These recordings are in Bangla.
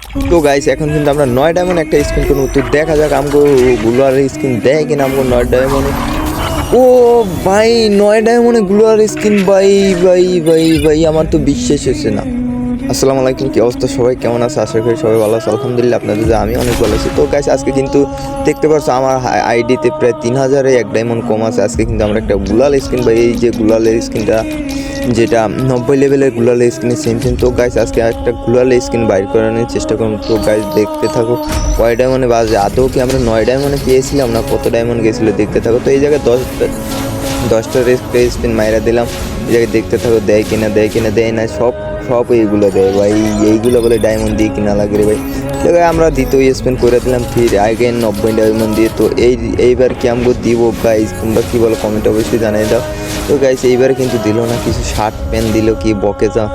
তো গাইস এখন কিন্তু আমরা 9 ডায়মন্ড একটা স্কিন করবো, তো দেখা যাক আমগো গ্লোয়াল স্কিন দেয় কিনা আমগো 9 ডায়মন্ডে। ও ভাই 9 ডায়মন্ডে গ্লোয়াল স্কিন, ভাই ভাই ভাই ভাই আমার তো বিশ্বাস হচ্ছে না। আসসালামু আলাইকুম, কি অবস্থা সবাই, কেমন আছে? আশা করি সবাই ভালো আছে, আলহামদুলিল্লাহ আপনাদের যে আমি অনেক ভালো আছি। তো গাইস আজকে কিন্তু দেখতে পাচ্ছ আমার আইডিতে প্রায় 3000-এ 1 ডায়মন্ড কম আছে। আজকে কিন্তু আমরা একটা গ্লোয়াল স্কিন, বা এই যে গ্লোয়ালের স্কিনটা যেটা 90 লেভেলের গ্লোয়াল স্কিনের সেম। তো গাইস আজকে একটা গ্লোয়াল স্কিন বাইর করানোর চেষ্টা করুন। তো গাইস দেখতে থাকো কয় ডায়মন্ডে বাজে, আদৌ কি আমরা 9 ডায়মন্ডে পেয়েছিলাম না কত ডায়মন্ড গেছিলো দেখতে থাকো। তো এই জায়গায় 10টা স্পিন মাইরা দিলাম, এই জায়গায় দেখতে থাকো দেয় কিনা দেয় না, সব এইগুলো দেয় ভাই, এইগুলো বলে ডায়মন্ড দিয়ে কিনা লাগে রে ভাই। জায়গায় আমরা দ্বিতীয় স্পিন করে দিলাম ফির আগেন 90 ডায়মন্ড দিয়ে। তো এইবার কি আমগো দিব গাইস, তোমরা কি বলো কমেন্ট অবশ্যই জানিয়ে দাও। তো গাইস এইবার কিন্তু দিল না কিছু, শার্ট প্যান্ট দিল কি বকেজা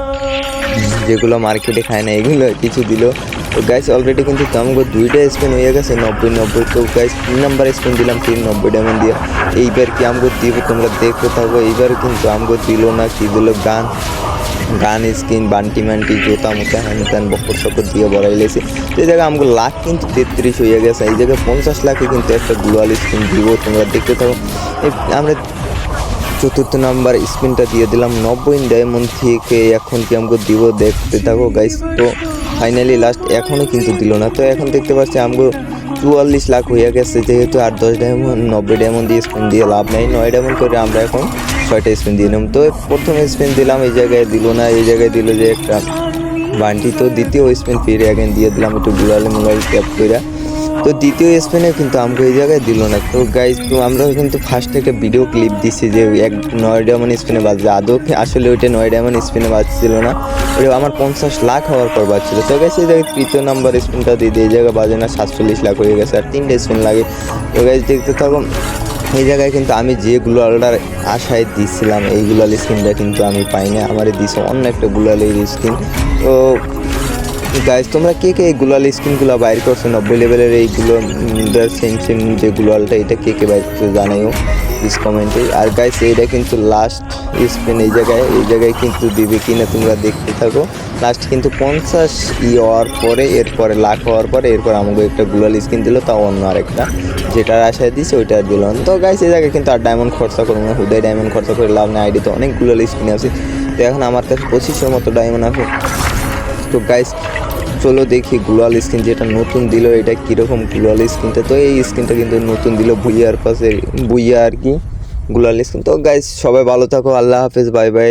যেগুলো মার্কেটে খায় না, এগুলো কিছু দিল। তো গাইস অলরেডি কিন্তু আমগো 2টা স্পিন হয়ে গেছে 90। তো গাইস 3 নাম্বার স্পিন দিলাম ফির 90 ডায়মন্ড দিয়ে। এইবার কি আমগো দিব তোমরা দেখতে থাকো। এইবার কিন্তু আমগো দিল না, কি দিল গান স্কিন বান্টি মান্টি জোতা মোতা হ্যান ত্যান বকর সকর দিয়ে বড়াই লেছে। তো এই জায়গায় আমগো লাখ কিন্তু 33 হয়ে গেছে। এই জায়গায় 50 লাখে কিন্তু একটা গ্লোয়াল স্কিন দিব, তোমরা দেখতে থাকো। আমরা 4র্থ নাম্বার স্পিনটা দিয়ে দিলাম 90 ডায়মন্ড থেকে। এখন কি আমগো দিব দেখতে থাকো গাইস। তো ফাইনালি লাস্ট এখনও কিন্তু দিল না। তো এখন দেখতে পাচ্ছি আমগো 44 লাখ হয়ে গেছে, যেহেতু আর 10 ডায়মন্ড 90 ডায়মন্ড দিয়ে স্পিন দিয়ে লাভ নেই। 9 ডায়মন্ড করে আমরা এখন 6টা স্পিন দিয়ে নিলাম। তো প্রথম স্পিন দিলাম, এই জায়গায় দিল না, এই জায়গায় দিল যে একটা বান্টি। তো দ্বিতীয় স্পিন ফিরে আগেন দিয়ে দিলাম একটু গুলালে মোবাইল ট্যাপ করে। তো দ্বিতীয় স্পিনে কিন্তু আমাকে এই জায়গায় দিল না। তো গাইজ তো আমরা কিন্তু ফার্স্টে একটা ভিডিও ক্লিপ দিচ্ছি যে 9 ডায়মন্ড স্পিনে বাজছে, আদৌ আসলে ওইটা 9 ডায়মন্ড স্পিনে বাজছিল না, ওটা আমার 50 লাখ হওয়ার পর বাজছিল। তো গাইজ এই জায়গায় 3য় নাম্বার স্পিনটা দিয়ে এই জায়গায় বাজে না, 47 লাখ হয়ে গেছে, আর 3টে স্পিন লাগে। তো গাইজ দেখতে থাকুন। এই জায়গায় কিন্তু আমি যে গ্লোয়ালটার আশায় দিচ্ছিলাম এই গ্লোয়াল স্কিনটা কিন্তু আমি পাই না, আমার দিছে অন্য একটা গ্লোয়ালের স্কিন। তো গাইজ তোমরা কে এই গ্লোয়াল স্কিনগুলো বাইর করছো 90 লেভেলের এইগুলো সেম যে গ্লোয়ালটা, এটা কে বাইর করছো জানাইও প্লিজ কমেন্টে। আর গাইজ এইটা কিন্তু লাস্ট স্পিন, এই জায়গায় কিন্তু দিবে কিনা তোমরা দেখতে থাকো। লাস্ট কিন্তু 50 হওয়ার পরে এরপরে লাখ হওয়ার পরে এরপর আমাকে একটা গ্লোয়াল স্কিন দিল, তাও অন্য আরেকটা যেটার আশায় দিছে ওইটা দিল। তো গাইজ এই জায়গায় কিন্তু আর ডায়মন্ড খরচা করবো না, হুদায় ডায়মন্ড খরচা করে লাভ নেই, আইডিতে অনেক গ্লোয়াল স্কিন আছে। তো এখন আমার কাছে 2500 মতো ডায়মন্ড আছে। তো গাইজ চলো দেখি গ্লোয়াল স্কিন যেটা নতুন দিল এটা কীরকম গ্লোয়াল স্কিনটা। তো এই স্কিনটা কিন্তু নতুন দিল ভুইয়ার পাশে, ভুইয়া আর কি গ্লোয়াল স্কিন। তো গাইজ সবাই ভালো থাকো, আল্লাহ হাফেজ, বাই বাই।